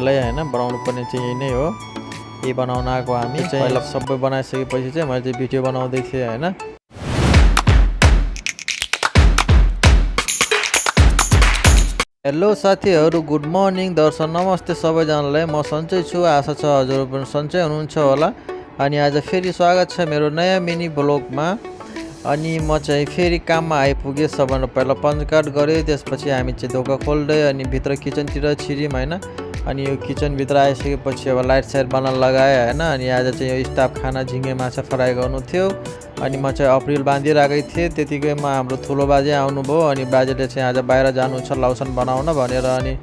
हैन बनाउनु पर्ने चाहिँ यही नै हो। यही बनाउन आएको हामी चाहिँ पहिला सबै बनाइसकेपछि चाहिँ मैले चाहिँ भिडियो बनाउँदै थिएँ हैन। हेलो साथीहरू, गुड मर्निङ, दर्शन नमस्ते सबैजनालाई। म सन्चै छु, आशा छ हजुर पनि सन्चै हुनुहुन्छ होला। अनि आज फेरि स्वागत छ मेरो नयाँ मिनी ब्लगमा। अनि म चाहिँ फेरि काममा आइपुगेँ। सबभन्दा पहिला पञ्चकाट गरेँ, त्यसपछि हामी चाहिँ ढोका खोल्दै अनि भित्र किचनतिर छिर्यौँ हैन। अनि यो किचनभित्र आइसकेपछि अब लाइट साइट बनाउन लगाएँ हैन। अनि आज चाहिँ यो स्टाफ खाना झिँगे माछा फ्राई गर्नु थियो। अनि म चाहिँ अप्रिल बाँधिरहेकै थिएँ। त्यतिकैमा हाम्रो ठुलो बाजे आउनुभयो। अनि बाजेले चाहिँ आज बाहिर जानुहुन्छ लौसन बनाउन भनेर। अनि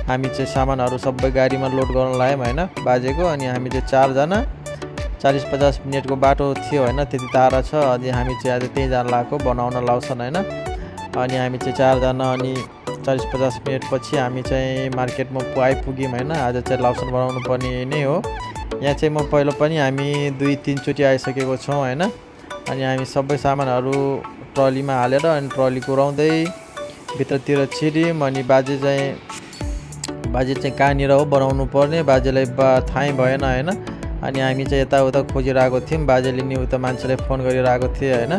हामी चाहिँ सामानहरू सबै गाडीमा लोड गर्न लाग्यौँ हैन बाजेको। अनि हामी चाहिँ 4 जना 40-50 मिनटको बाटो थियो हैन, त्यति टाढा छ। अनि हामी चाहिँ आज त्यही जान लागेको बनाउन लौसन हैन। अनि हामी चाहिँ 4 जना अनि 40-50 मिनट पछि हामी चाहिँ मार्केटमा आइपुग्यौँ हैन। आज चाहिँ लौसन बनाउनु पर्ने नै हो। यहाँ चाहिँ म पहिलो पनि हामी 2-3 चोटि आइसकेको छौँ हैन। अनि हामी सबै सामानहरू ट्रलीमा हालेर अनि ट्रली कुराउँदै भित्रतिर छिर्यौँ। अनि बाजे चाहिँ कहाँनिर हो बनाउनु पर्ने बाजेलाई थाहै भएन हैन। अनि हामी चाहिँ यताउता खोजिरहेको थियौँ। बाजेले नि उता मान्छेलाई फोन गरिरहेको थिएँ हैन।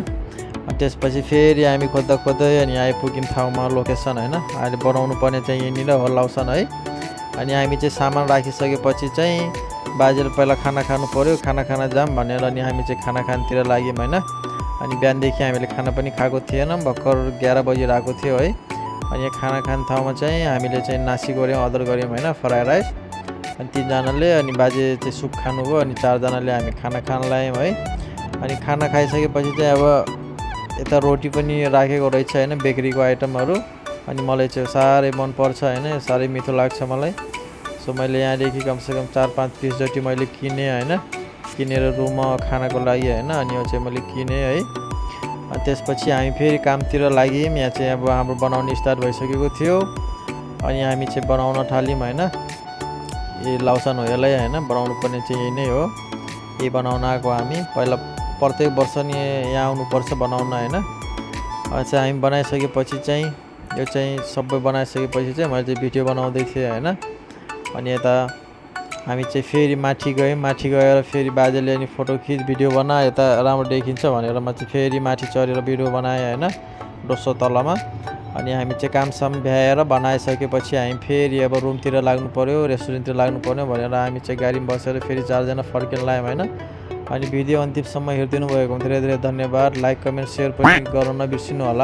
त्यसपछि फेरि हामी खोज्दै अनि आइपुग्यौँ ठाउँमा लोकेसन हैन। अहिले बनाउनु पर्ने चाहिँ यहीँनिर हो लौसन है। अनि हामी चाहिँ सामान राखिसकेपछि चाहिँ बाजेले पहिला खाना खानु पर्यो, खाना खान जाऊँ भनेर अनि हामी चाहिँ खाना खानतिर लाग्यौँ हैन। अनि बिहानदेखि हामीले खाना पनि खाएको थिएनौँ, भर्खर 11 बजिरहेको थियो है। अनि यहाँ खाना खाने ठाउँमा चाहिँ हामीले चाहिँ नासी गऱ्यौँ, अर्डर गऱ्यौँ हैन, फ्राई राइस। अनि 3 जनाले अनि बाजे चाहिँ सुप खानुभयो। अनि 4 जनाले हामी खाना खान लाग्यौँ है। अनि खाना खाइसकेपछि चाहिँ अब यता रोटी पनि राखेको रहेछ हैन, बेकरीको आइटमहरू। अनि मलाई चाहिँ साह्रै मनपर्छ हैन, साह्रै मिठो लाग्छ मलाई। सो मैले यहाँदेखि कमसेकम 4-5 पिस जति मैले किनेँ हैन, किनेर रुममा खानको लागि हैन। अनि यो चाहिँ मैले किनेँ है। अनि त्यसपछि हामी फेरि कामतिर लाग्यौँ। यहाँ चाहिँ अब हाम्रो बनाउने स्टार्ट भइसकेको थियो। अनि हामी चाहिँ बनाउन थाल्यौँ हैन। यही लौसन हो यसलाई हैन, बनाउनु पर्ने चाहिँ यही नै हो। यही बनाउन आएको हामी पहिला प्रत्येक वर्ष नि यहाँ आउनुपर्छ बनाउन हैन। चाहिँ हामी बनाइसकेपछि चाहिँ यो चाहिँ सबै बनाइसकेपछि चाहिँ मैले चाहिँ भिडियो बनाउँदै थिएँ हैन। अनि यता हामी चाहिँ फेरि माथि गयौँ। माथि गएर फेरि बाजेले अनि फोटो खिच भिडियो बना, यता राम्रो देखिन्छ भनेर म चाहिँ फेरि माथि चढेर भिडियो बनाएँ हैन, दोस्रो तलामा। अनि हामी चाहिँ कामसाम भ्याएर बनाइसकेपछि हामी फेरि अब रुमतिर लाग्नु पर्यो, रेस्टुरेन्टतिर लाग्नु पर्यो भनेर हामी चाहिँ गाडीमा बसेर फेरि 4 जना फर्किन लाग्यौँ हैन। अनि भिडियो अन्तिमसम्म हेरिदिनु भएको धेरै धेरै धन्यवाद। लाइक कमेन्ट सेयर पनि गर्न नबिर्सिनु होला।